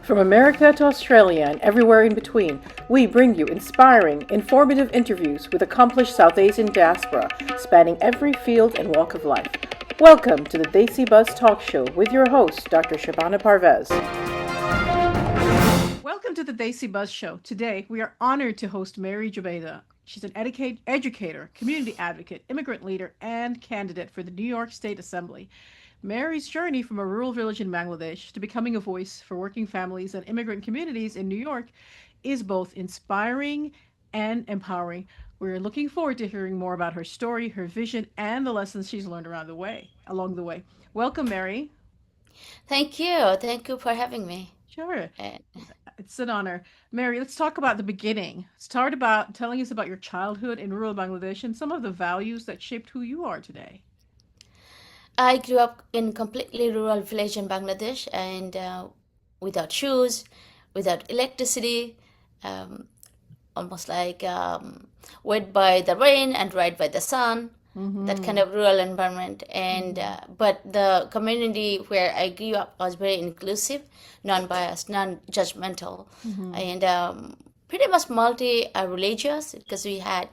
From America to Australia and everywhere in between, we bring you inspiring, informative interviews with accomplished South Asian diaspora spanning every field and walk of life. Welcome to the Desi Buzz Talk Show with your host, Dr. Shabana Parvez. Welcome to the Desi Buzz Show. Today, we are honored to host Mary Jobaida. She's an educator, community advocate, immigrant leader, and candidate for the New York State Assembly. Mary's journey from a rural village in Bangladesh to becoming a voice for working families and immigrant communities in New York is both inspiring and empowering. We're looking forward to hearing more about her story, her vision, and the lessons she's learned along the way. Welcome, Mary. Thank you. Thank you for having me. Sure. Uh, It's an honor. Mary, let's talk about the beginning. Start about telling us about your childhood in rural Bangladesh and some of the values that shaped who you are today. I grew up in completely rural village in Bangladesh and without shoes, without electricity, um, almost like wet by the rain and dried by the sun, that kind Mm-hmm. of rural environment. And Mm-hmm. but the community where I grew up was very inclusive, non-biased, non-judgmental, Mm-hmm. and pretty much multi-religious because we had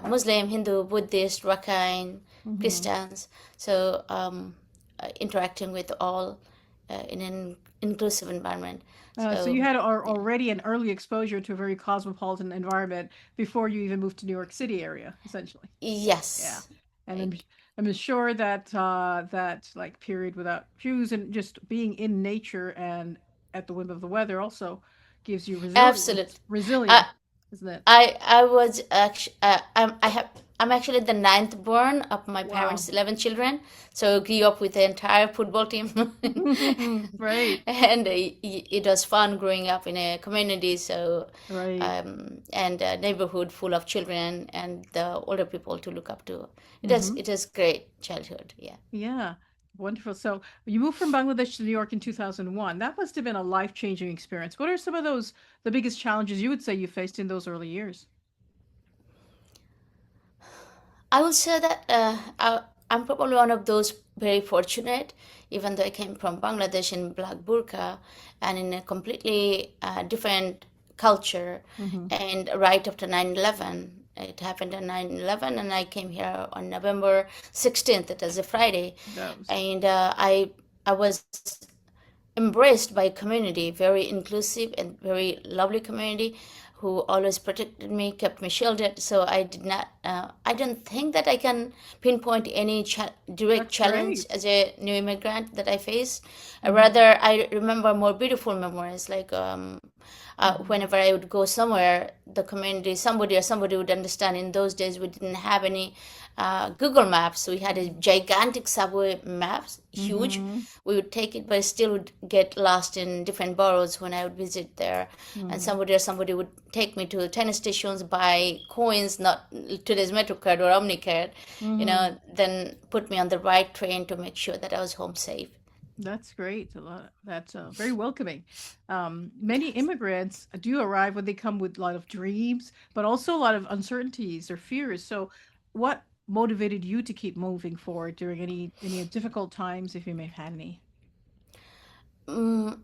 Muslim, Hindu, Buddhist, Rakhine, Mm-hmm. Christians. So interacting with all in an inclusive environment. So you So had yeah. already an early exposure to a very cosmopolitan environment before you even moved to New York City area, essentially. Yeah, Yes. and I, I'm sure that that like period without shoes and just being in nature and at the whim of the weather also gives you absolutely. resilience, I isn't it? I was actually I'm actually the ninth born of my Wow. parents' 11 children, so grew up with the entire football team, Right, and it was fun growing up in a community. So right. and a neighborhood full of children and the older people to look up to. Mm-hmm. It was great childhood. Yeah. Yeah, wonderful. So you moved from Bangladesh to New York in 2001. That must have been a life-changing experience. What are some of the biggest challenges you would say you faced in those early years? I would say that I'm probably one of those very fortunate, even though I came from Bangladesh in black burqa and in a completely different culture. Mm-hmm. And right after 9/11, it happened on 9/11, and I came here on November 16th. It was a Friday, That was, and I was embraced by a community, very inclusive and very lovely community who always protected me, kept me shielded. So I don't think that I can pinpoint any direct that's challenge great. as a new immigrant that I faced. Mm-hmm. Rather, I remember more beautiful memories, like Mm-hmm. whenever I would go somewhere, the community, somebody would understand. In those days, we didn't have any Google Maps. We had a gigantic subway maps, huge. Mm-hmm. We would take it, but I still would get lost in different boroughs when I would visit there. And Mm-hmm. somebody would take me to tennis stations, buy coins, not today's MetroCard or OmniCard, Mm-hmm. then put me on the right train to make sure that I was home safe. That's great. A lot. That's very welcoming. Many immigrants do arrive when they come with a lot of dreams, but also a lot of uncertainties or fears. So, what motivated you to keep moving forward during any difficult times, if you may have had any?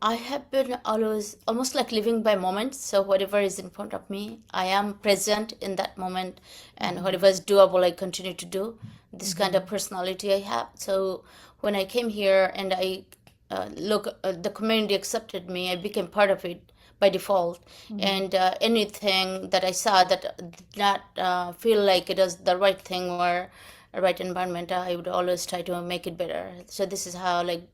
I have been always almost like living by moments. So whatever is in front of me, I am present in that moment, and Mm-hmm. whatever is doable, I continue to do. This kind Mm-hmm. of personality I have. So when I came here and the community accepted me, I became part of it by default. Mm-hmm. And anything that I saw that did not feel like it was the right thing or a right environment, I would always try to make it better. So this is how like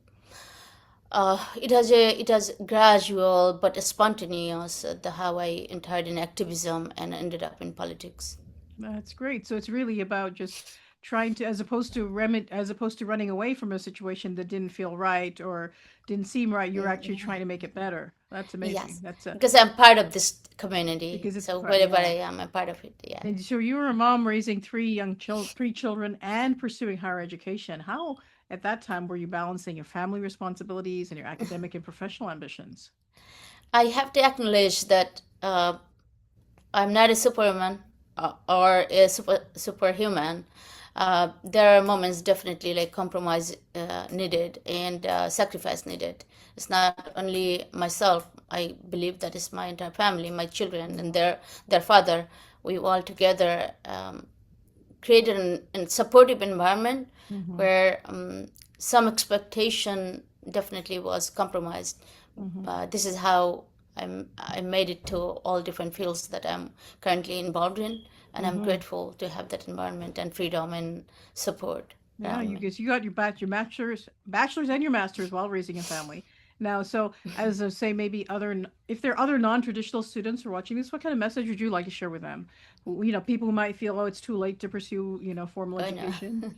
it was gradual but spontaneous the how I entered in activism and ended up in politics. That's great. So it's really about just trying to, as opposed to running away from a situation that didn't feel right or didn't seem right, you're actually trying to make it better. That's amazing. Yes, That's a because I'm part of this community, because it's so part, wherever yeah. I am, I'm part of it. Yeah. And so you were a mom raising three children and pursuing higher education. How at that time were you balancing your family responsibilities and your academic and professional ambitions? I have to acknowledge that I'm not a superman or a superhuman. There are moments definitely like compromise needed and sacrifice needed. It's not only myself. I believe that is my entire family, my children and their father. We all together created a supportive environment Mm-hmm. where some expectation definitely was compromised. Mm-hmm. This is how I made it to all different fields that I'm currently involved in, and I'm Mm-hmm. grateful to have that environment and freedom and support Yeah, around you me. guess you got your bachelor's and your master's while raising a family. Now, so as I say, maybe if there are other non-traditional students who are watching this, what kind of message would you like to share with them? People who might feel, oh, it's too late to pursue, formal Oh no. education.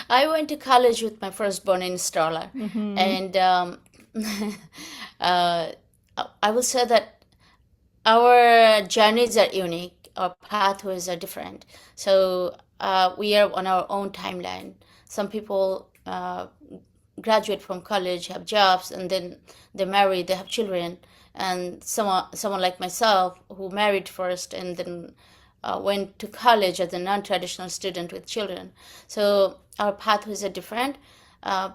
I went to college with my firstborn in Starla, Mm-hmm. and uh, I will say that our journeys are unique, our pathways are different. So we are on our own timeline. Some people graduate from college, have jobs, and then they marry, they have children. And someone like myself who married first and then went to college as a non-traditional student with children. So our pathways are different, uh,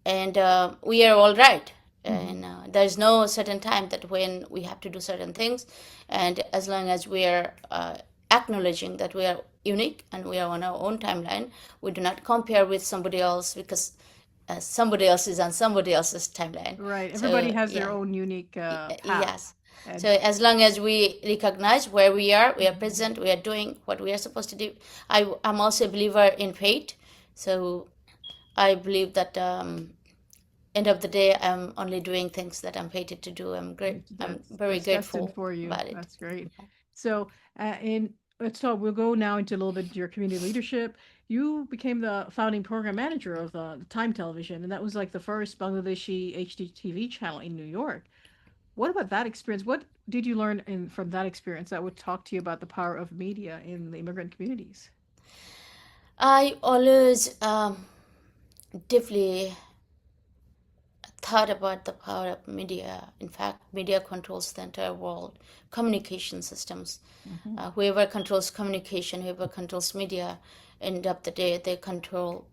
and we are all right. Mm-hmm. And there's no certain time that when we have to do certain things, and as long as we are acknowledging that we are unique and we are on our own timeline, we do not compare with somebody else because somebody else is on somebody else's timeline. Right. Everybody So has their yeah, own unique path, yes. So and as long as we recognize where we are present, we are doing what we are supposed to do. I'm also a believer in fate. So I believe that end of the day, I'm only doing things that I'm fated to do. I'm very that's destined grateful for you. about it. That's great. So, in let's talk. We'll go now into a little bit of your community leadership. You became the founding program manager of Time Television, and that was like the first Bangladeshi HDTV channel in New York. What about that experience? What did you learn from that experience that would talk to you about the power of media in the immigrant communities? I always deeply thought about the power of media. In fact, media controls the entire world, communication systems. Mm-hmm. Whoever controls communication, whoever controls media, end of the day, they control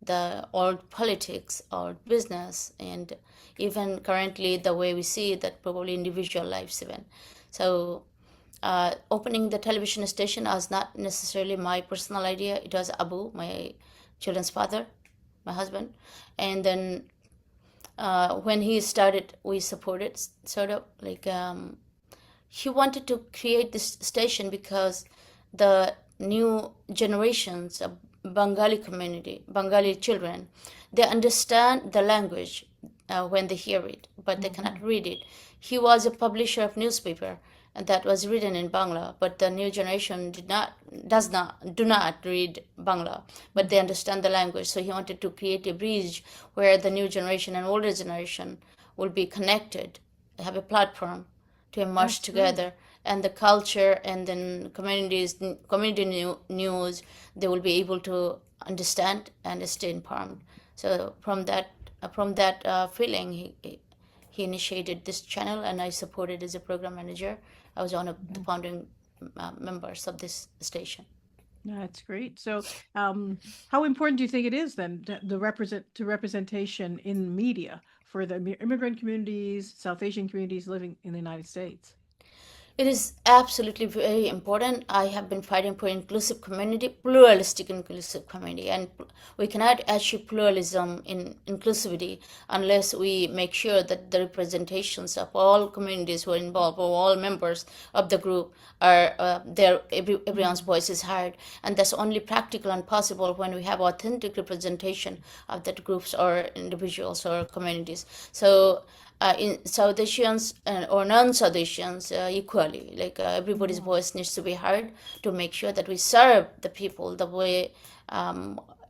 the old politics or business, and even currently the way we see that probably individual lives even. So opening the television station was not necessarily my personal idea. It was Abu, my children's father, my husband. And then when he started, we supported, sort of like he wanted to create this station because the new generations of Bengali community, Bengali children, they understand the language when they hear it, but they Mm-hmm. cannot read it. He was a publisher of newspaper, and that was written in Bangla, but the new generation do not read Bangla, but they Mm-hmm. understand the language. So he wanted to create a bridge where the new generation and older generation will be connected, have a platform to immerse That's great. together, and the culture and then news, they will be able to understand and stay informed. So from that feeling, he initiated this channel, and I supported as a program manager. I was one of the Mm-hmm. founding members of this station. That's great. So, how important do you think it is then the representation in media for the immigrant communities, South Asian communities living in the United States? It is absolutely very important. I have been fighting for inclusive community, pluralistic inclusive community, and we cannot achieve pluralism in inclusivity unless we make sure that the representations of all communities who are involved, or all members of the group, are there. Everyone's Mm-hmm. voice is heard, and that's only practical and possible when we have authentic representation of that groups or individuals or communities. So in South Asians or non-South Asians equally. Like everybody's Mm-hmm. voice needs to be heard to make sure that we serve the people the way,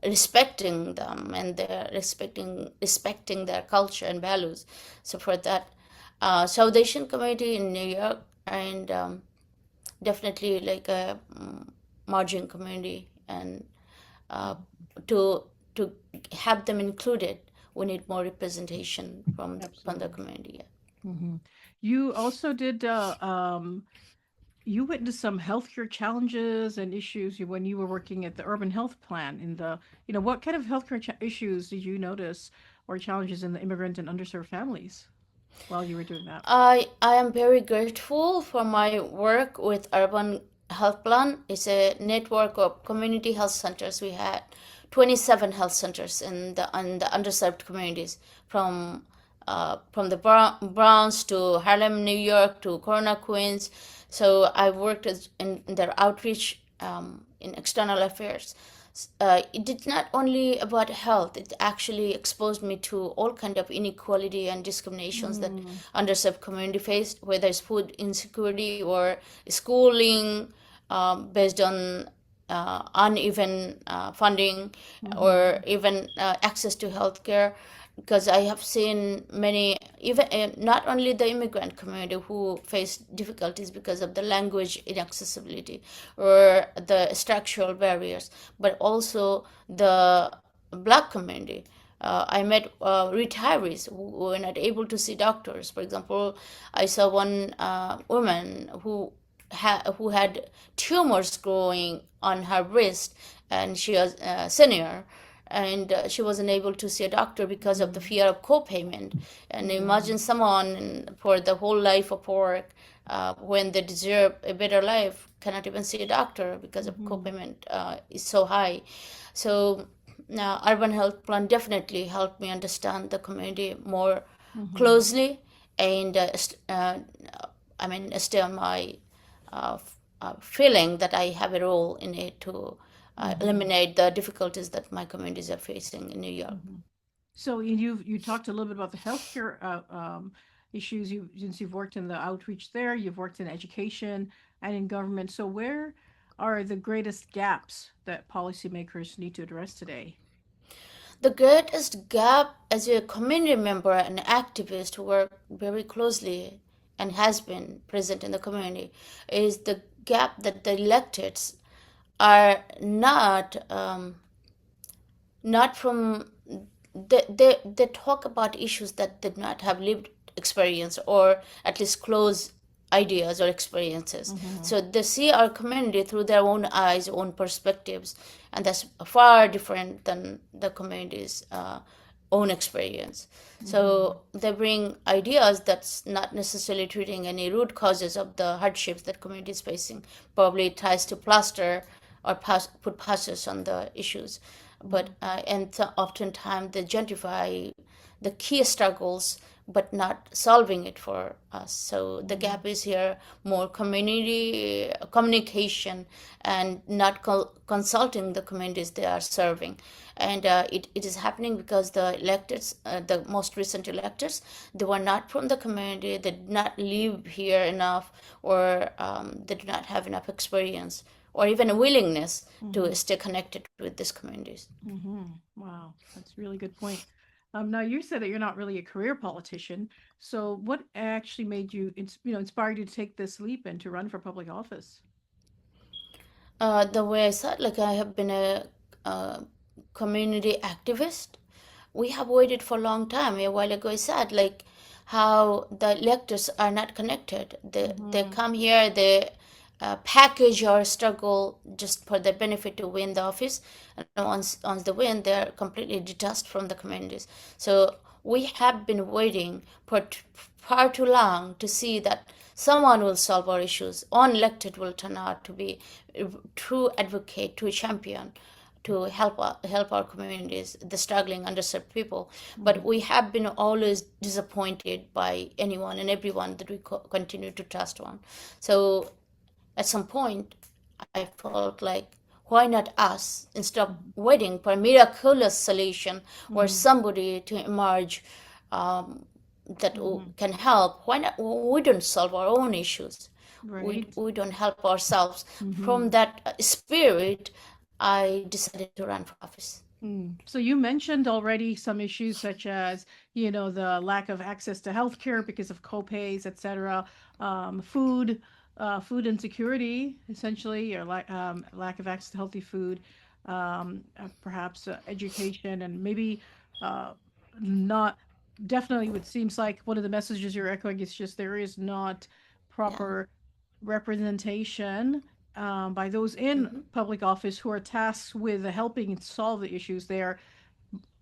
respecting them, and they're respecting their culture and values. So for that, South Asian community in New York, and definitely like a margin community, and uh, to to have them included, we need more representation from the Absolutely. community. Yeah. Hmm. You also did. You witnessed some healthcare challenges and issues when you were working at the urban health plan. What kind of healthcare issues did you notice or challenges in the immigrant and underserved families? while you were doing that? I am very grateful for my work with Urban Health Plan. It's a network of community health centers. We had 27 health centers in the underserved communities from the Bronx to Harlem, New York to Corona, Queens. So I worked in their outreach in external affairs. It did not only about health, it actually exposed me to all kind of inequality and discriminations that Mm, underserved community faced, whether it's food insecurity or schooling based on uneven funding or mm-hmm. even access to healthcare. Because I have seen many, even not only the immigrant community who face difficulties because of the language inaccessibility or the structural barriers, but also the black community. I met retirees who were not able to see doctors. For example, I saw one woman who had tumors growing on her wrist, and she was a senior, and she wasn't able to see a doctor because of the Mm, fear of co-payment. And yeah. imagine someone for the whole life of work, when they deserve a better life, cannot even see a doctor because of Mm-hmm. co-payment is so high. So now urban health plan definitely helped me understand the community more Mm-hmm. closely, and I mean stay on my feeling that I have a role in it to Mm-hmm. eliminate the difficulties that my communities are facing in New York. Mm-hmm. So you talked a little bit about the healthcare issues. You since you've worked in the outreach there, you've worked in education and in government. So where are the greatest gaps that policymakers need to address today? The greatest gap as a community member and activist who work very closely and has been present in the community is the gap that the electeds are not from they talk about issues that did not have lived experience or at least close ideas or experiences. Mm-hmm. So they see our community through their own eyes, own perspectives, and that's far different than the community's own experience. Mm-hmm. So they bring ideas that's not necessarily treating any root causes of the hardships that community is facing. Probably it tries to plaster or put patches on the issues, but and oftentimes they gentrify the key struggles but not solving it for us. So the Mm-hmm. gap is here more community communication and not consulting the communities they are serving. And it is happening because the electeds, the most recent electors, they were not from the community, they did not live here enough, or they do not have enough experience or even a willingness to Mm-hmm. stay connected with these communities. Mm-hmm. Wow, that's a really good point. Now you said that you're not really a career politician. So what actually made you, inspired you to take this leap and to run for public office? The way I said, like I have been a community activist. We have waited for a long time. A while ago, I said like how the electors are not connected. They Mm-hmm. come here, they package our struggle just for their benefit to win the office, and once they win, they are completely detached from the communities. So we have been waiting for far too long to see that someone will solve our issues. Unelected will turn out to be a true advocate, true champion to help our communities, the struggling, underserved people. But Mm-hmm. we have been always disappointed by anyone and everyone that we continue to trust on. So at some point, I felt like, why not us? Instead of waiting for a miraculous solution or Mm-hmm. somebody to emerge um, that Mm-hmm. can help, why not? We don't solve our own issues. Right. We don't help ourselves. Mm-hmm. From that spirit, I decided to run for office. Mm. So you mentioned already some issues such as, the lack of access to healthcare because of copays, etc. Food, food insecurity, essentially, or lack of access to healthy food. Perhaps education, and maybe uh, not. Definitely, what seems like one of the messages you're echoing is just there is not Yeah. proper representation by those in Hmm. public office who are tasked with helping solve the issues there.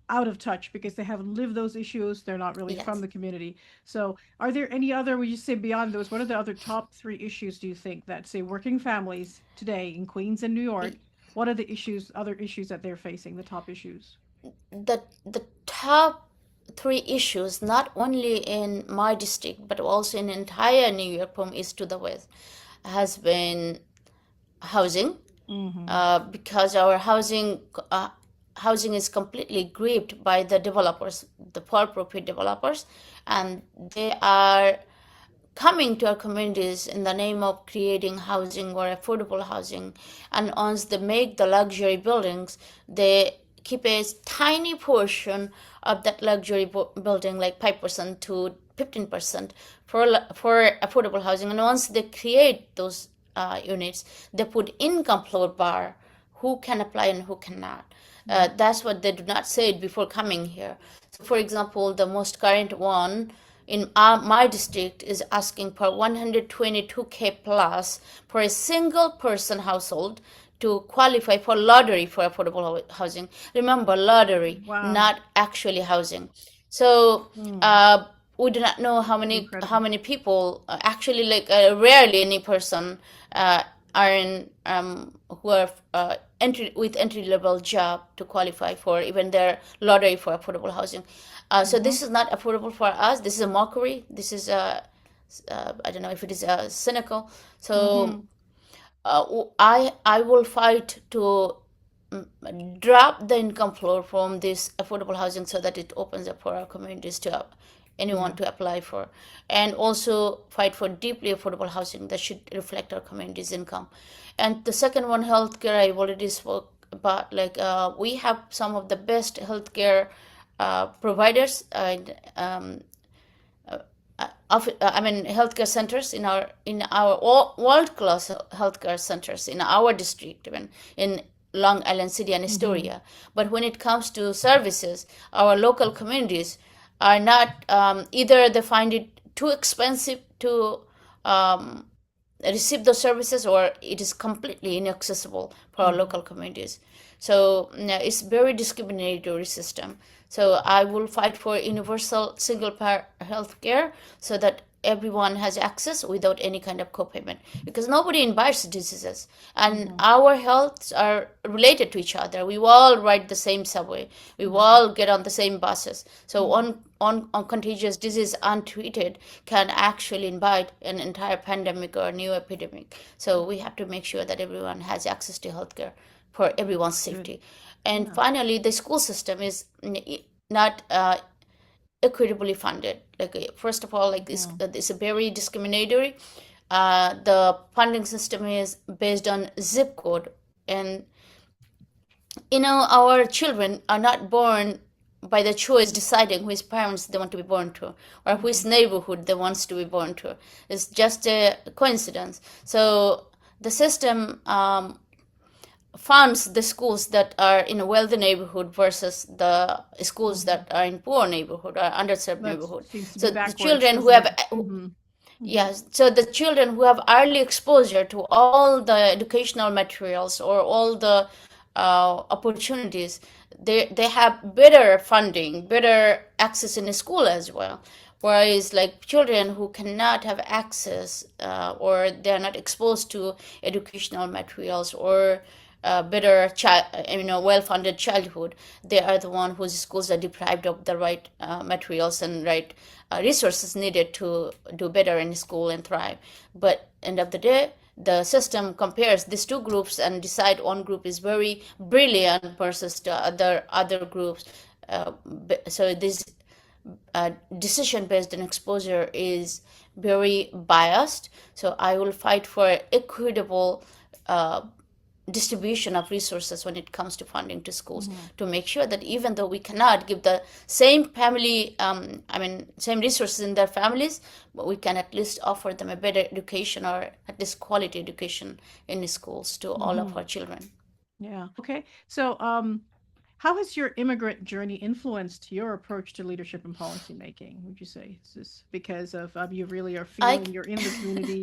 out of touch because they haven't lived those issues. They're not really from Yes. the community. So, are there any other, would you say beyond those, what are the other top three issues do you think that, say, working families today in Queens and New York, what are the issues, other issues that they're facing, the top issues? The top three issues, not only in my district but also in entire New York from east to the west, has been housing, Mm-hmm. because our housing is completely gripped by the developers, the for-profit developers, and they are coming to our communities in the name of creating housing or affordable housing. And once they make the luxury buildings, they keep a tiny portion of that luxury building, like 5% to 15%, for affordable housing. And once they create those units, they put income floor bar, who can apply and who cannot. That's what they do not say it before coming here. So, for example, the most current one in my district is asking for 122K plus for a single person household to qualify for lottery for affordable housing. Remember, lottery, Wow. not actually housing. So Mm. we do not know how Incredible. many people actually, like, rarely any person are in who are entry level job to qualify for even their lottery for affordable housing. So Mm-hmm. this is not affordable for us. This is a mockery. This is I don't know if it is cynical. Mm-hmm. So I will fight to drop the income floor from this affordable housing so that it opens up for our communities to anyone Yeah. to apply for, and also fight for deeply affordable housing that should reflect our community's income. And the second one, healthcare, I already spoke about. Like, we have some of the best healthcare providers and I mean healthcare centers in our world class healthcare centers in our district, even in Long Island City and Mm-hmm. Astoria. But when it comes to services, our local communities are not, either they find it too expensive to um, receive those services, or it is completely inaccessible for our Mm-hmm. local communities. So it's very discriminatory system. So I will fight for universal single payer health care so that everyone has access without any kind of copayment, because nobody invites diseases, and Mm-hmm. our healths are related to each other. We all ride the same subway, we Right. all get on the same buses. So Mm-hmm. on contagious disease untreated can actually invite an entire pandemic or a new epidemic. So we have to make sure that everyone has access to healthcare for everyone's Good. safety. And Yeah. finally, the school system is not equitably funded. Like, first of all, like this, Yeah. this is very discriminatory. The funding system is based on zip code, and our children are not born by the choice deciding which parents they want to be born to, or which Mm-hmm. neighborhood they want to be born to. It's just a coincidence. So the system funds the schools that are in a wealthy neighborhood versus the schools Mm-hmm. that are in poor neighborhood or underserved That neighborhood. seems to be So the backwards, children who doesn't have, it? Mm-hmm. Mm-hmm. yes, so the children who have early exposure to all the educational materials or all the opportunities, they have better funding, better access in the school as well. Whereas, like, children who cannot have access, or they are not exposed to educational materials or better child, well-funded childhood, they are the one whose schools are deprived of the right materials and right resources needed to do better in school and thrive. But end of the day, the system compares these two groups and decide one group is very brilliant versus the other groups. So this decision based on exposure is very biased. So I will fight for equitable uh, distribution of resources when it comes to funding to schools, Mm-hmm. to make sure that even though we cannot give the same family, same resources in their families, but we can at least offer them a better education, or at least quality education in the schools to all of Mm-hmm. our children. Yeah. Okay. So, how has your immigrant journey influenced your approach to leadership and policy making? Would you say is this because of you really are I feeling you're in the community,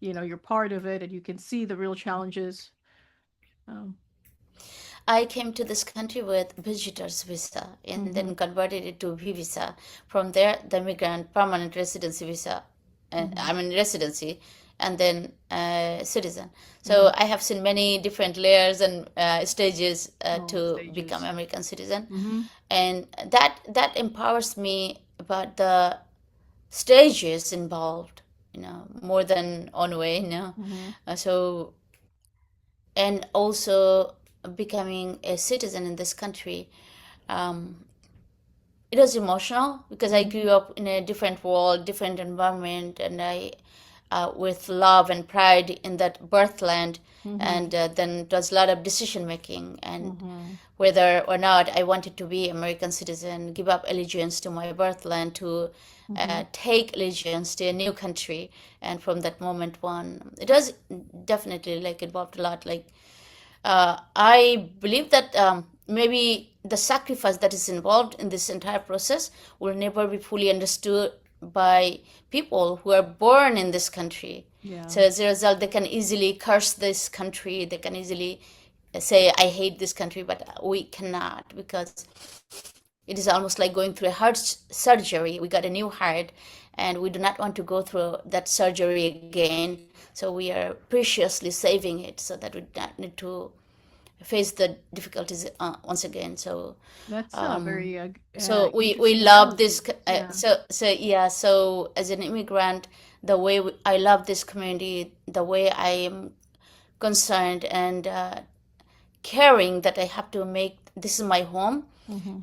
you're part of it, and you can see the real challenges? Um, I came to this country with visitor's visa and then converted it to V visa. From there, the immigrant permanent residency visa, I mean residency, and then citizen. So I have seen many different layers and stages to become Stages. American citizen, Mm-hmm. and that empowers me about the stages involved. More than one way. So, and also becoming a citizen in this country, um, it was emotional because I grew up in a different world, different environment, and I with love and pride in that birthland. And then there was a lot of decision making, and whether or not I wanted to be American citizen, give up allegiance to my birthland, to take allegiance to a new country. And from that moment on, it was definitely like involved a lot. Like I believe that maybe the sacrifice that is involved in this entire process will never be fully understood by people who are born in this country. Yeah. So as a result, they can easily curse this country. They can easily say, I hate this country, but we cannot, because it is almost like going through a heart surgery. We got a new heart, and we do not want to go through that surgery again. So we are preciously saving it so that we do not need to face the difficulties once again. So That's very so we interesting love this. analogy. Yeah. So as an immigrant, the way I love this community, the way I am concerned and caring that I have to make this is my home,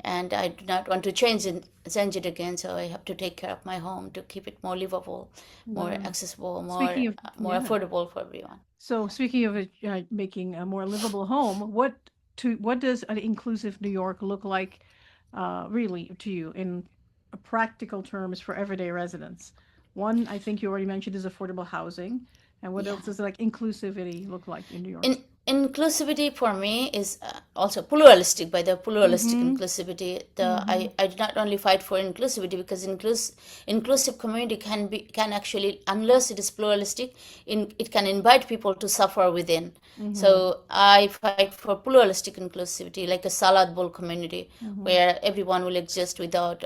and I do not want to change it again. So I have to take care of my home to keep it more livable, more accessible, Speaking of, more yeah. affordable for everyone. So speaking of it, making a more livable home, what does an inclusive New York look like, really to you in practical terms for everyday residents? One, I think you already mentioned, is affordable housing, and what else Yeah. does like inclusivity look like in New York? Inclusivity for me is also pluralistic. By the pluralistic Mm-hmm. inclusivity, Mm-hmm. I do not only fight for inclusivity, because inclusive community can actually, unless it is pluralistic, it can invite people to suffer within. Mm-hmm. So I fight for pluralistic inclusivity, like a salad bowl community, Mm-hmm. where everyone will exist without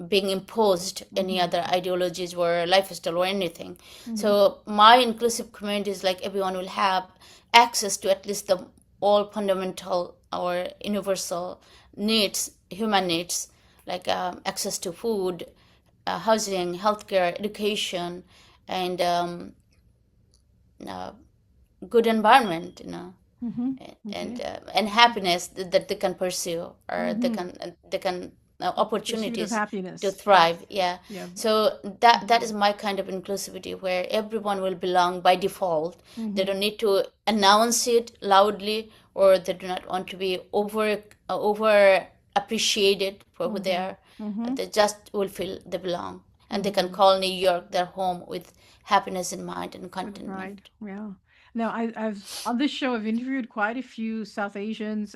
being imposed any Mm-hmm. other ideologies or lifestyle or anything. Mm-hmm. So my inclusive community is like everyone will have access to at least the all fundamental or universal needs, human needs, like access to food, housing, healthcare, education, and uh, good environment, Mm-hmm. and Okay. and happiness that they can pursue, or they Mm-hmm. can Pursuit of opportunities to happiness. Yes. thrive. Yeah. Yeah. So that is my kind of inclusivity, where everyone will belong by default. They Mm-hmm. don't need to announce it loudly, or they do not want to be over appreciated for who they Mm-hmm. are. Mm-hmm. They just will feel they belong, and they can Mm-hmm. call New York their home with happiness in mind and With pride. contentment. Yeah. Now, I've on this show, I've interviewed quite a few South Asians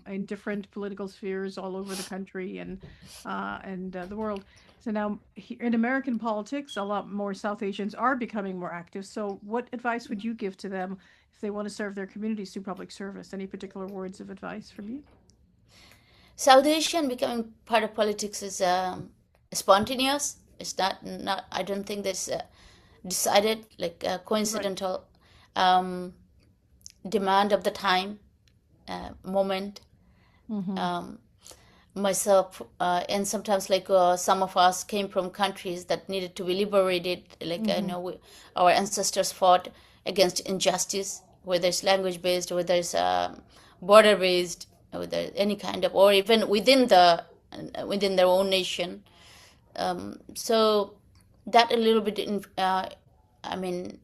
in different political spheres all over the country and the world. So now, here in American politics, a lot more South Asians are becoming more active. So, what advice would you give to them if they want to serve their communities through public service? Any particular words of advice from you? South Asian becoming part of politics is spontaneous. It's not. I don't think that's decided, like a Right. coincidental um, demand of the time, moment. Mm-hmm. Um, Myself, and sometimes, like some of us came from countries that needed to be liberated. Like I Mm-hmm. know our ancestors fought against injustice, whether it's language based, whether it's border based, whether any kind of, or even within their own nation. So that a little bit I mean,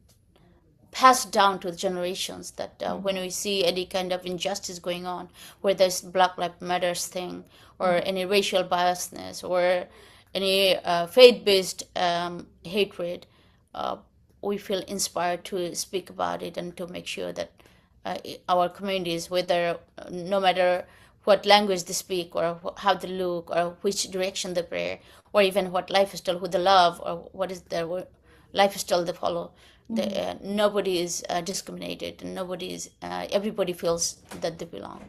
passed down to the generations, that when Mm-hmm. we see any kind of injustice going on, whether there's Black Lives Matters thing, or any racial biasness, or any faith-based hatred, uh, we feel inspired to speak about it, and to make sure that uh, our communities, whether no matter what language they speak, or how they look, or which direction they pray, or even what lifestyle, who they love, or what is their lifestyle they follow, Nobody is discriminated, and everybody feels that they belong.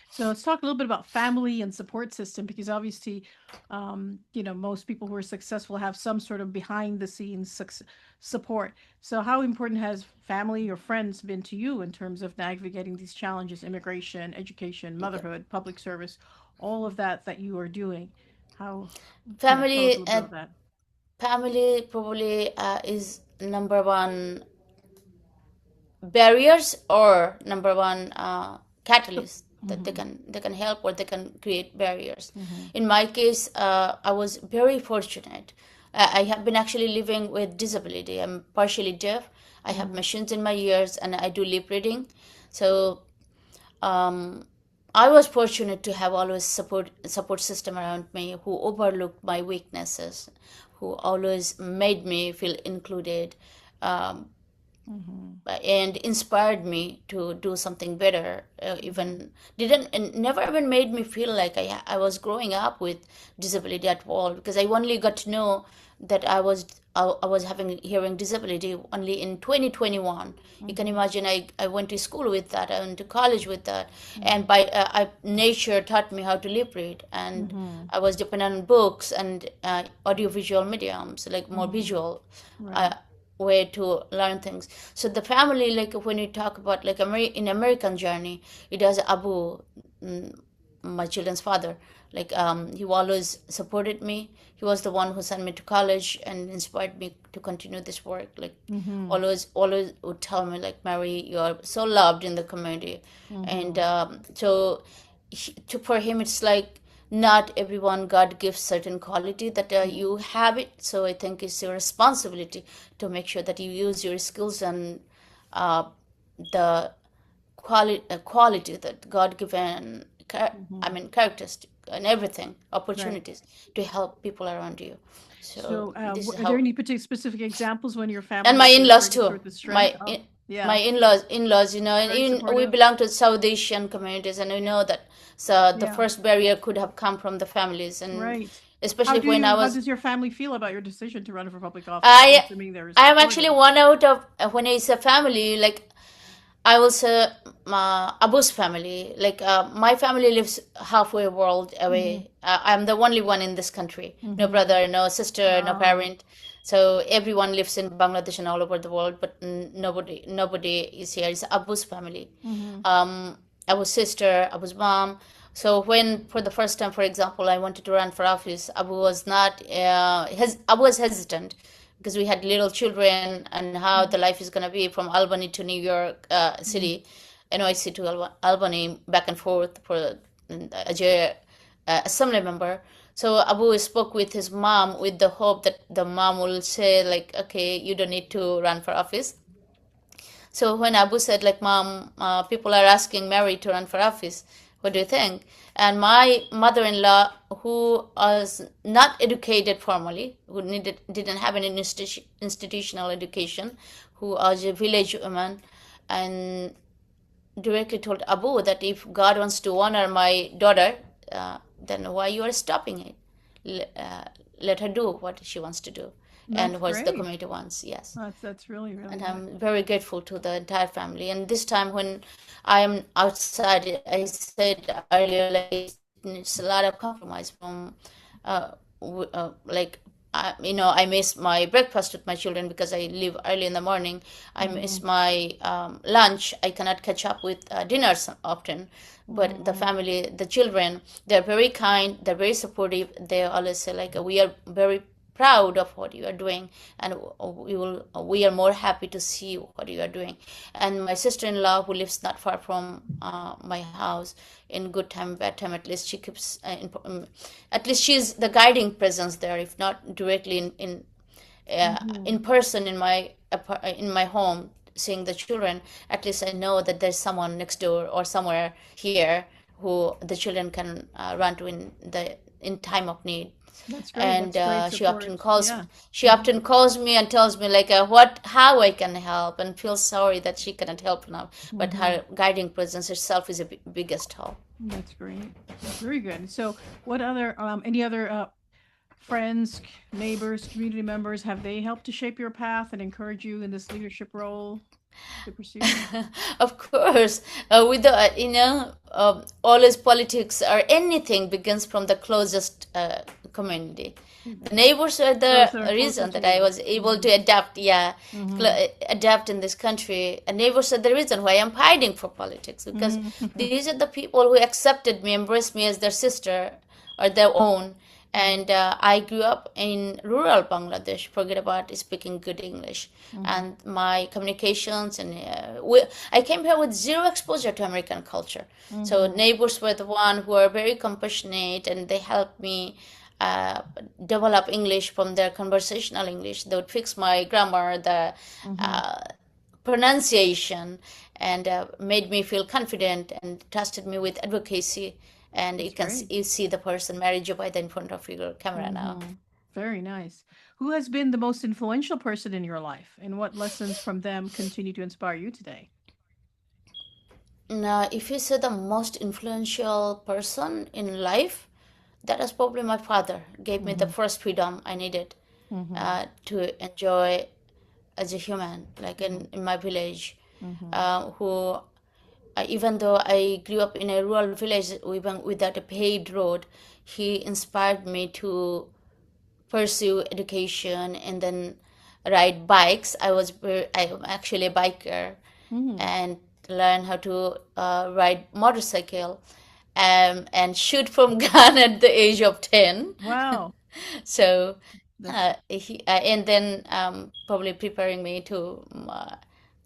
So let's talk a little bit about family and support system, because obviously, most people who are successful have some sort of behind the scenes support. So how important has family or friends been to you in terms of navigating these challenges, immigration, education, Okay. motherhood, public service, all of that you are doing? How, tell us a Family, little bit about that. family probably is number one barriers, or number one catalyst that Mm-hmm. they can help, or they can create barriers. Mm-hmm. In my case, I was very fortunate. I have been actually living with disability. I'm partially deaf. I have Mm-hmm. machines in my ears, and I do lip reading. So um, I was fortunate to have always support system around me who overlooked my weaknesses, who always made me feel included, um, Mm-hmm. and inspired me to do something better. Even didn't and never even made me feel like I was growing up with disability at all, because I only got to know that I was having hearing disability only in 2021. You can Mm-hmm. imagine, I went to school with that, I went to college with that, Mm-hmm. and by nature taught me how to lip read, and Mm-hmm. I was dependent on books and audiovisual mediums, like more Mm-hmm. visual Right. uh, way to learn things. So the family, like when you talk about like in American journey, it has Abu, mm, my children's father. Like he always supported me. He was the one who sent me to college and inspired me to continue this work. Like Mm-hmm. always would tell me like, Mary, you are so loved in the community, and Mm-hmm. for him it's like not everyone God gives certain quality that Mm-hmm. you have it. So I think it's your responsibility to make sure that you use your skills and uh, the quality that God given, Mm-hmm. I mean, characteristic and everything, Right. opportunities to help people around you. So So, this is are there how. any particular specific examples when your And family my in-laws demonstrated too. sort of strength? My Oh, my yeah, in-laws, and very even we supportive. belong to South Asian communities, and we Yeah, know that so the yeah, first barrier could have come from the families, and right. especially when I How was does your family feel about your decision to run for public office? I'm I assuming they're I am actually supportive. one out of when it's a family, like I was Abu's family. Like my family lives halfway world Mm-hmm. away. I'm the only one in this country. No Mm-hmm. brother, no sister, no Oh. parent. So everyone lives in Bangladesh and all over the world, but nobody is here. It's Abu's family. Mm-hmm. Abu's sister, Abu's mom. So when for the first time, for example, I wanted to run for office, Abu was not. Abu was hesitant because we had little children and how the life is going to be from Albany to New York Mm-hmm. City, NYC to Albany, back and forth for as a assembly member. So Abu spoke with his mom with the hope that the mom will say like, okay, you don't need to run for office. So when Abu said, like, Mom, people are asking Mary to run for office. What do you think? And my mother-in-law, who was not educated formally, who didn't have an institutional education, who was a village woman, and directly told Abu that if God wants to honor my daughter, then why you are stopping it? Let her do what she wants to do, That's and what the great. committee wants. Yes, That's really really and good. I'm very grateful to the entire family. And this time when I am outside, I said earlier, like it's a lot of compromise from, like, I miss my breakfast with my children because I leave early in the morning. I Mm-hmm. miss my lunch. I cannot catch up with dinners often. But the Mm-hmm. family, the children, they're very kind. They're very supportive. They always say like, we are very proud of what you are doing, and we are more happy to see what you are doing. And my sister-in-law, who lives not far from my house, in good time bad time, at least she keeps at least she's the guiding presence there, if not directly Mm-hmm. in person in my home seeing the children. At least I know that there's someone next door or somewhere here who the children can run to in time of need. That's great. And That's great support. Yeah. she Mm-hmm. often calls me and tells me like how I can help, and feels sorry that she cannot help now, but Mm-hmm. her guiding presence herself is a biggest help. That's great. Very good. So, what other any other friends, neighbors, community members, have they helped to shape your path and encourage you in this leadership role to pursue? Of course, without always politics or anything begins from the closest community. The neighbors were the Closer reason to that I you. was able to adapt. Yeah, adapt in this country. And neighbors are the reason why I'm fighting for politics, because these are the people who accepted me, embraced me as their sister or their own. And I grew up in rural Bangladesh. Forget about speaking good English. And my communications and I came here with zero exposure to American culture. So neighbors were the one who are very compassionate, and they helped me uh, develop English from their conversational English. They would fix my grammar, the uh, pronunciation, and made me feel confident and trusted me with advocacy. And That's great. you see the person Mary Jobaida in front of your camera now. Very nice. Who has been the most influential person in your life, and what lessons from them continue to inspire you today? Now, if you say the most influential person in life, that was probably my father. Gave me the Mm-hmm. first freedom I needed Mm-hmm. to enjoy as a human, like in my village, Mm-hmm. who even though I grew up in a rural village even without a paved road, he inspired me to pursue education and then ride bikes. I'm actually a biker, Mm-hmm. and learn how to ride motorcycle and shoot from gun at the age of 10. Wow, So that's and then probably preparing me to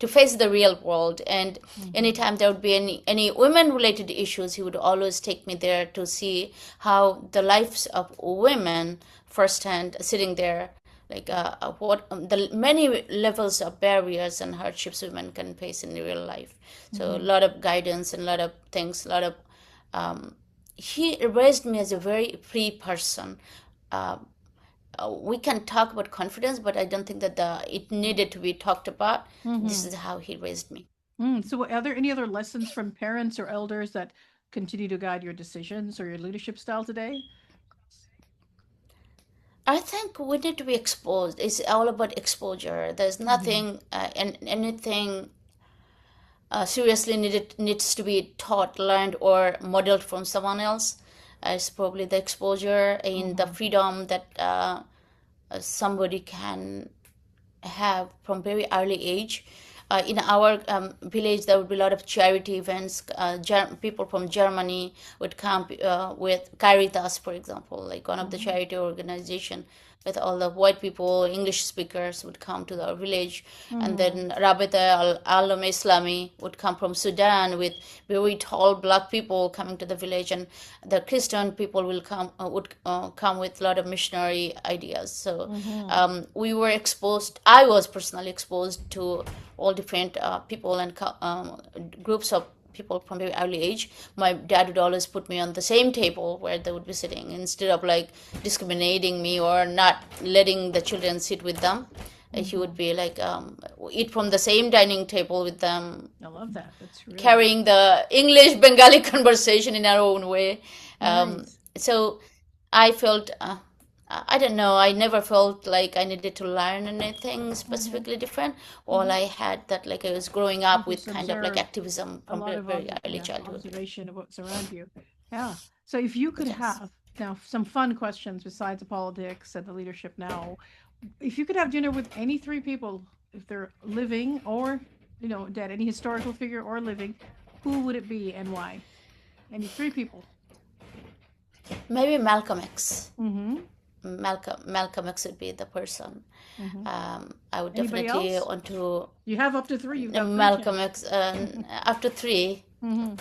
face the real world. And mm-hmm. anytime there would be any women related issues, he would always take me there to see how the lives of women firsthand, sitting there, like what the many levels of barriers and hardships women can face in real life. So a Mm-hmm. lot of guidance and a lot of things, a lot of um, he raised me as a very free person. Uh, we can talk about confidence, but I don't think that it needed to be talked about. This Mm-hmm. is how he raised me. So, are there any other lessons from parents or elders that continue to guide your decisions or your leadership style today? I think we need to be exposed. It's all about exposure. There's Mm-hmm. nothing and anything seriously needs to be taught, learned, or modeled from someone else. It's probably the exposure and the Mm-hmm. freedom that somebody can have from very early age. In our village, there would be a lot of charity events. People from Germany would come with Caritas, for example, like one of the Mm-hmm. charity organization, with all the white people, English speakers would come to our village. And Mm-hmm. then Rabita Al-Alam Islami would come from Sudan with very tall black people coming to the village. And the Christian people would come with a lot of missionary ideas. So Mm-hmm. we were exposed. I was personally exposed to all different people and groups of people from very early age. My dad would always put me on the same table where they would be sitting, instead of like discriminating me or not letting the children sit with them. He Mm-hmm. would be like eat from the same dining table with them, I love that. That's really great. carrying the English Bengali conversation in our own way. Nice. So I felt, I don't know, I never felt like I needed to learn anything Mm-hmm. specifically different. All Mm-hmm. I had that, like, I was growing You up with just kind of like observe activism a from lot very, of very early yeah, childhood. observation of what's around you. Yeah. So if you could Yes. have now some fun questions besides the politics and the leadership now, if you could have dinner with any three people, if they're living or dead, any historical figure or living, who would it be and why? Any three people. Maybe Malcolm X. Mm-hmm. Malcolm X would be the person. Mm-hmm. I would Anybody definitely else? want to You have up to three. You've got three Malcolm chances. X. After three, Mm-hmm.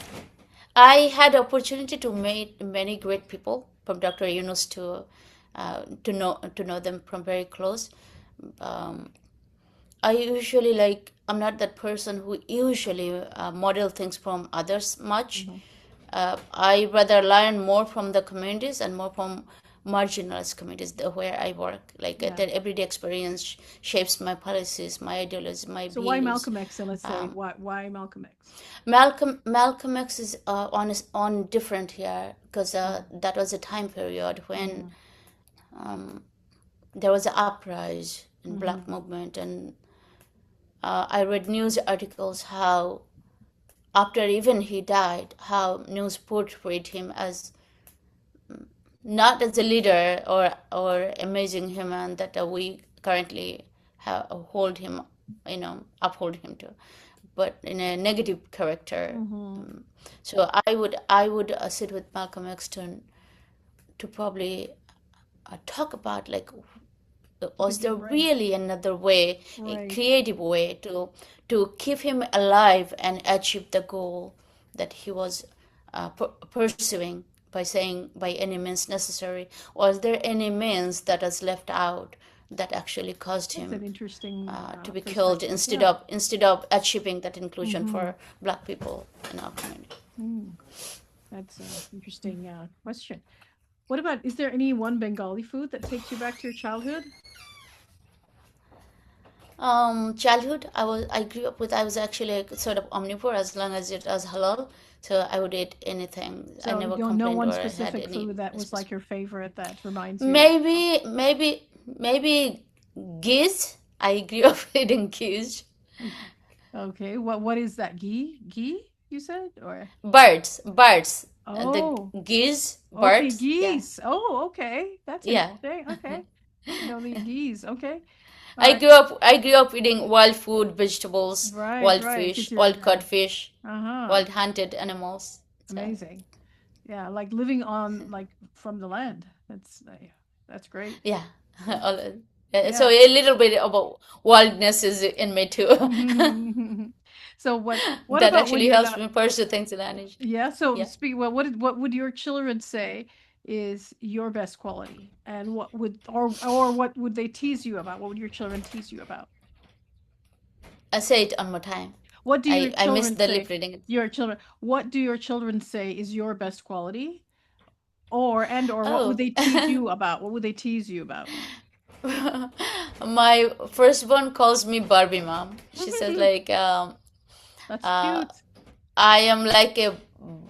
I had opportunity to meet many great people, from Dr. Yunus to know them from very close. Um, I usually like I'm not that person who usually model things from others much. Mm-hmm. I rather learn more from the communities and more from marginalized communities where I work. Like Yeah. that everyday experience shapes my policies, my ideologies, my So why views. Malcolm X? And let's say why Malcolm X? Malcolm X is on different here, because Mm-hmm. that was a time period when Mm-hmm. um, there was an uprising in Mm-hmm. black movement, and I read news articles how after even he died, how news portrayed him as not as a leader or amazing human that we currently hold him, uphold him to, but in a negative character. Mm-hmm. So I would sit with Malcolm X to probably talk about, like, To was get there right. really another way, a Right. creative way to keep him alive and achieve the goal that he was pursuing, by saying by any means necessary? Was there any means that was left out that actually caused That's an him interesting to be killed, perspective. instead Yeah. of instead of achieving that inclusion Mm-hmm. for black people in our community? Mm. That's an interesting question. What about, is there any one Bengali food that takes you back to your childhood? Childhood, I grew up with, I was actually a sort of omnivore as long as it was halal. So I would eat anything. I So you never don't know complained one or had specific any food that was like specific. your favorite that reminds you of. Maybe geese. I grew up eating geese. Okay, what is that? Ghee? Ghee, you said? Or Birds. The oh, geese, okay, birds. Yeah, geese. Oh, okay. That's yeah. interesting. Okay. You know the geese. Okay. All I right. grew up. I grew up eating wild food, vegetables, Right, wild right. Because fish, you're, wild yeah. caught fish, Uh-huh. wild hunted animals. So Amazing. Yeah, like living on like from the land. Yeah, that's great. yeah, all, so Yeah. a little bit about wildness is in me too. So what That about when actually you're helps not, me pursue things in energy. yeah, so Yeah. speak well, what would your children say is your best quality? And what would, or what would they tease you about? What would your children tease you about? I say it one more time. What do your I missed children the say? lip reading. Your children, what do your children say is your best quality? Or what would Oh. they tease you about? What would they tease you about? My firstborn calls me Barbie mom. She says, like, That's uh, cute. I am like a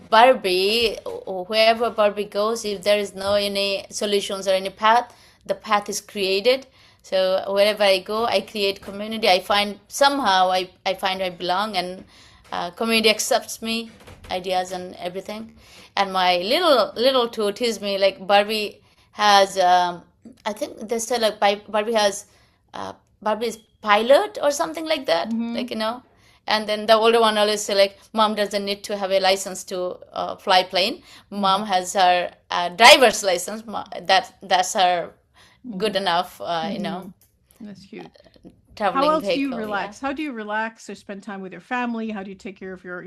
Barbie. Wherever Barbie goes, if there is no any solutions or any path, the path is created. So wherever I go, I create community. I find somehow I find I belong, and community accepts me, ideas and everything. And my little two tease me, like, Barbie has. I think they say, like, Barbie has Barbie's pilot or something like that, Mm-hmm. like, and then the older one always say, like, mom doesn't need to have a license to fly plane. Mm-hmm. Mom has her driver's license. That's her Mm-hmm. good enough, Mm-hmm. That's cute. How traveling else do you vehicle. Yeah. relax? How do you relax or spend time with your family? How do you take care of your,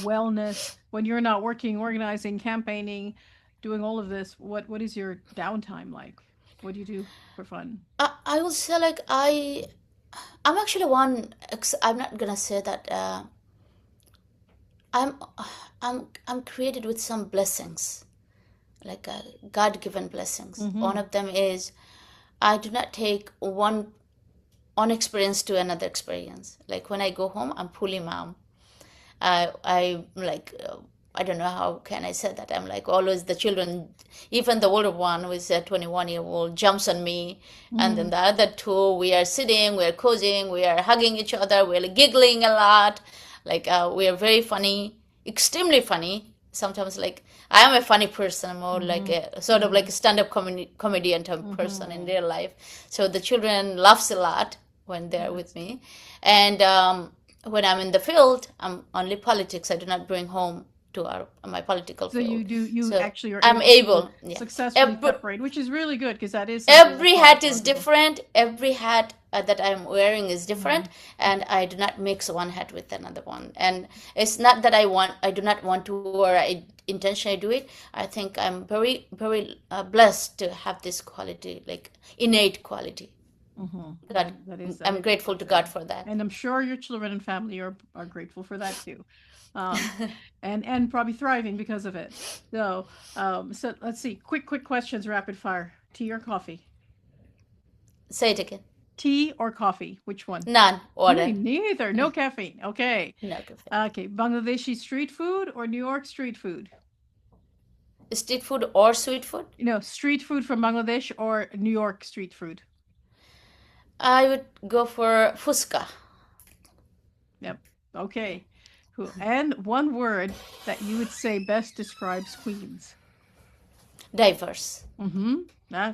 wellness when you're not working, organizing, campaigning, doing all of this? What is your downtime like? What do you do for fun? I will say, like, I'm actually one. I'm not gonna say that. I'm I'm created with some blessings, like God-given blessings. One Mm-hmm. of them is I do not take one experience to another experience. Like, when I go home, I'm fully mom. I like, I don't know how can I say that. I'm like, always the children, even the older one who is a 21-year-old jumps on me, and then Mm-hmm. the other two, we are sitting, we are cozying, we are hugging each other, we're giggling a lot. Like, we are very funny, extremely funny. Sometimes, like, I am a funny person. I'm more like Mm-hmm. a sort of like a stand-up comedian type person in Mm-hmm. real life. So the children laughs a lot when they're with Yes. me, and when I'm in the field, I'm only politics. I do not bring home to my political So field. you So actually are I'm able to able, yeah. successfully Every, separate, which is really good because that is something every required hat for a lot is of people. different. Every hat that I'm wearing is Mm-hmm. different, and I do not mix one hat with another one. And it's not that I do not want to, or I intentionally do it. I think I'm very blessed to have this quality, like innate quality. Mm-hmm. God, That I'm is grateful to God awesome, for that. and I'm sure your children and family are grateful for that too, um, and probably thriving because of it. So let's see. Quick questions, rapid fire. Tea or coffee? Say it again. Tea or coffee? Which one? None. Me Order. neither. No caffeine. Okay. No caffeine. Okay. Bangladeshi street food or New York street food? Street food or sweet food? Street food from Bangladesh or New York street food. I would go for fuska. Yep. Okay. Cool. And one word that you would say best describes Queens. Diverse.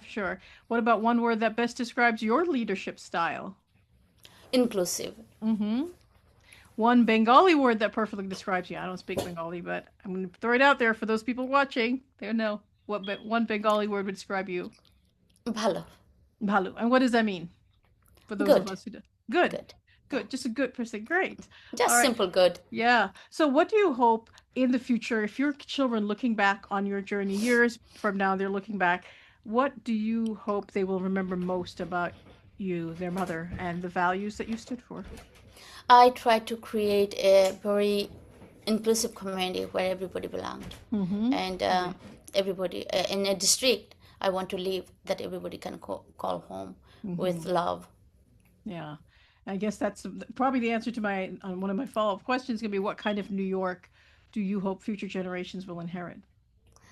Sure. What about one word that best describes your leadership style? Inclusive. One Bengali word that perfectly describes you. I don't speak Bengali, but I'm going to throw it out there for those people watching. They know what one Bengali word would describe you. Bhalo. Bhalu. And what does that mean? For those of us who do. Good. Just a good person. Great. Just simple good. Yeah. So what do you hope in the future, if your children looking back on your journey years from now, they're looking back, what do you hope they will remember most about you, their mother, and the values that you stood for? I try to create a very inclusive community where everybody belonged. And everybody in a district I want to live that everybody can call home with love. Yeah. I guess that's probably the answer to one of my follow-up questions going to be, what kind of New York do you hope future generations will inherit?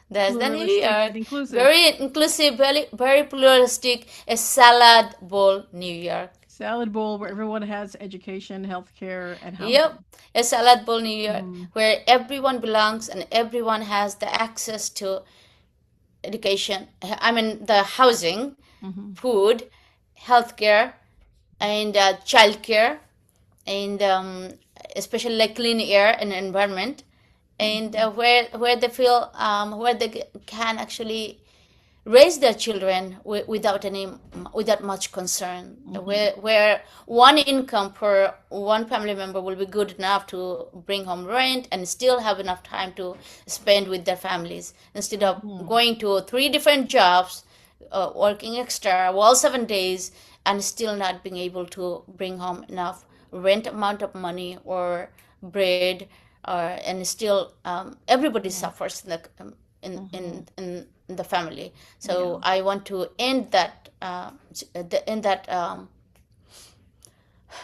That's the New York. Inclusive. Very inclusive, very pluralistic, a salad bowl New York. Salad bowl where everyone has education, healthcare, and housing. Yep, a salad bowl New York where everyone belongs and everyone has the access to education. I mean, the housing, food, healthcare, and childcare, and especially like clean air and environment, and where they feel where they can actually raise their children without much concern, where one income per one family member will be good enough to bring home rent and still have enough time to spend with their families instead of going to 3 different jobs, working extra all 7 days and still not being able to bring home enough rent amount of money or bread, and still everybody suffers in the family. So I want to end that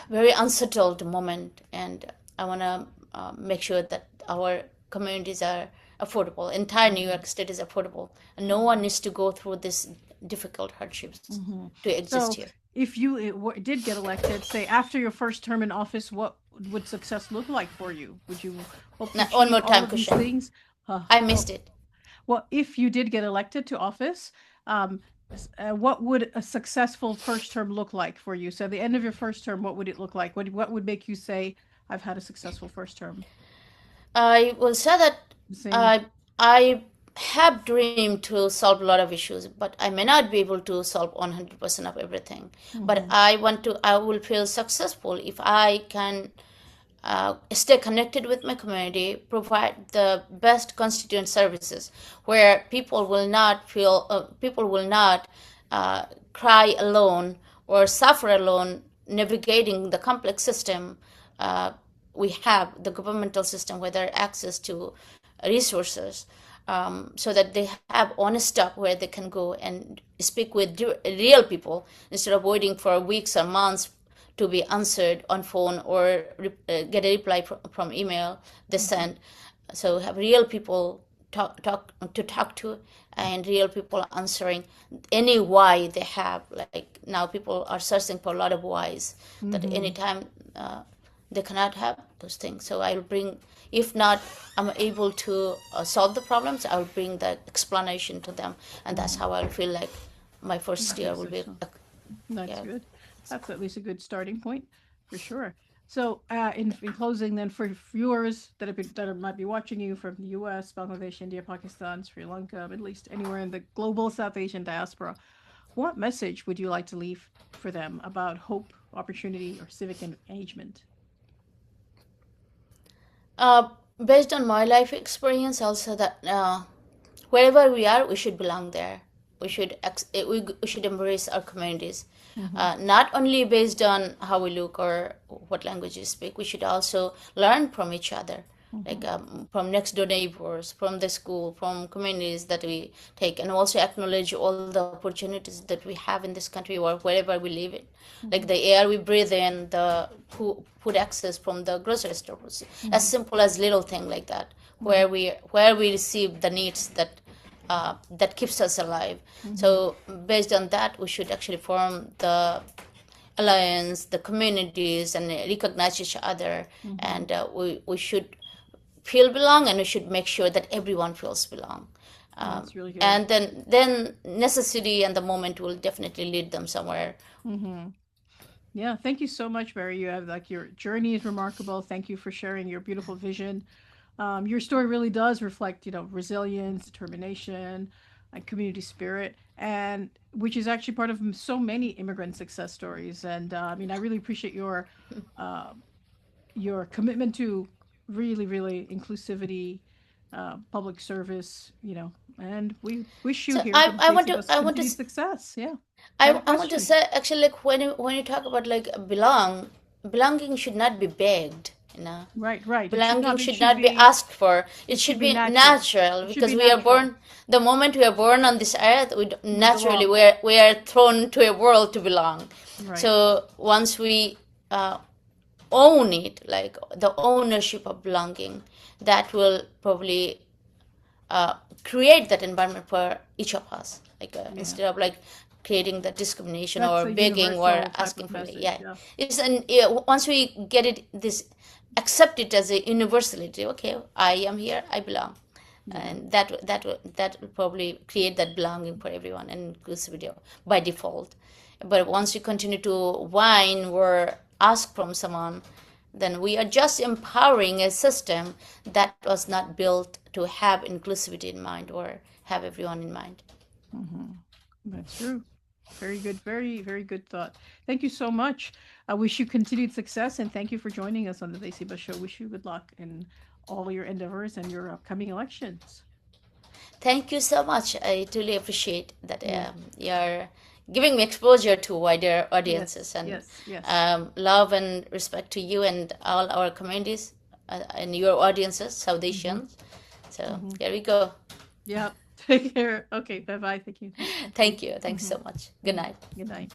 very unsettled moment, and I want to make sure that our communities are affordable. Entire New York State is affordable, and no one needs to go through this difficult hardships to exist here. If you did get elected, say after your first term in office, what would success look like for you? Would you hope to one more time, all of these things? I missed it. Well, if you did get elected to office, what would a successful first term look like for you? So at the end of your first term, what would it look like? What would make you say, I've had a successful first term? I will say that I have dreamed to solve a lot of issues, but I may not be able to solve 100% of everything. But I will feel successful if I can stay connected with my community, provide the best constituent services where people will not cry alone or suffer alone navigating the complex system. We have the governmental system where there are access to resources, so that they have honest talk where they can go and speak with real people instead of waiting for weeks or months to be answered on phone or get a reply from email they send. So have real people talk to, and real people answering any why they have. Like now people are searching for a lot of whys that anytime they cannot have those things. So I'll bring, if not I'm able to solve the problems, I'll bring that explanation to them, and that's how I'll feel like my first year will be. That's good. That's at least a good starting point, for sure. So, in closing, then, for viewers that might be watching you from the U.S., Bangladesh, India, Pakistan, Sri Lanka, Middle East, anywhere in the global South Asian diaspora, what message would you like to leave for them about hope, opportunity, or civic engagement? Based on my life experience, also that wherever we are, we should belong there. We should embrace our communities, not only based on how we look or what language we speak. We should also learn from each other, like from next door neighbors, from the school, from communities that we take, and also acknowledge all the opportunities that we have in this country or wherever we live in, like the air we breathe in, the food access from the grocery stores, as simple as little thing like that, where we receive the needs that that keeps us alive. So based on that, we should actually form the alliance, the communities, and recognize each other. And we should feel belong, and we should make sure that everyone feels belong. That's really good. And then necessity and the moment will definitely lead them somewhere. Yeah, thank you so much, Mary. You have like your journey is remarkable. Thank you for sharing your beautiful vision. Your story really does reflect, resilience, determination, and community spirit, and which is actually part of so many immigrant success stories. And I mean, I really appreciate uh, your commitment to really, really inclusivity, public service, and we wish you So here I, from I want Desi to Buzz I want to continued success. Yeah. I have I, a I want to question. say actually, like when you talk about like belonging should not be begged, you know. Right, right. It should Belonging not. It should should not be be. asked for. It It should should be be natural. natural It should because be we are natural. born. The moment we are born on this earth, We naturally belong. we are thrown to a world to belong. Right. So once we own it, like the ownership of belonging, that will probably uh, create that environment for each of us. Like Yeah. instead of like creating the discrimination That's or a begging or universal type asking of for it. message. Yeah, Yeah. it's an once we get it this accept it as a universality. Okay, I am here. I belong, Yeah. and that will probably create that belonging for everyone and inclusivity by default. But once you continue to whine or ask from someone, then we are just empowering a system that was not built to have inclusivity in mind or have everyone in mind. Hmm. That's true. Very good. Very, very good thought. Thank you so much. I wish you continued success and thank you for joining us on the Desi Buzz Show. Wish you good luck in all your endeavors and your upcoming elections. Thank you so much. I truly appreciate that Yeah. you're giving me exposure to wider Yes. audiences, and Yes. Yes. love and respect to you and all our communities and your audiences, South Hmm. Asians. So Hmm. here we go. Yeah. Take care. Okay. Bye bye. Thank you. Thank you. Thanks Hmm. so much. Good Hmm. night. Good night.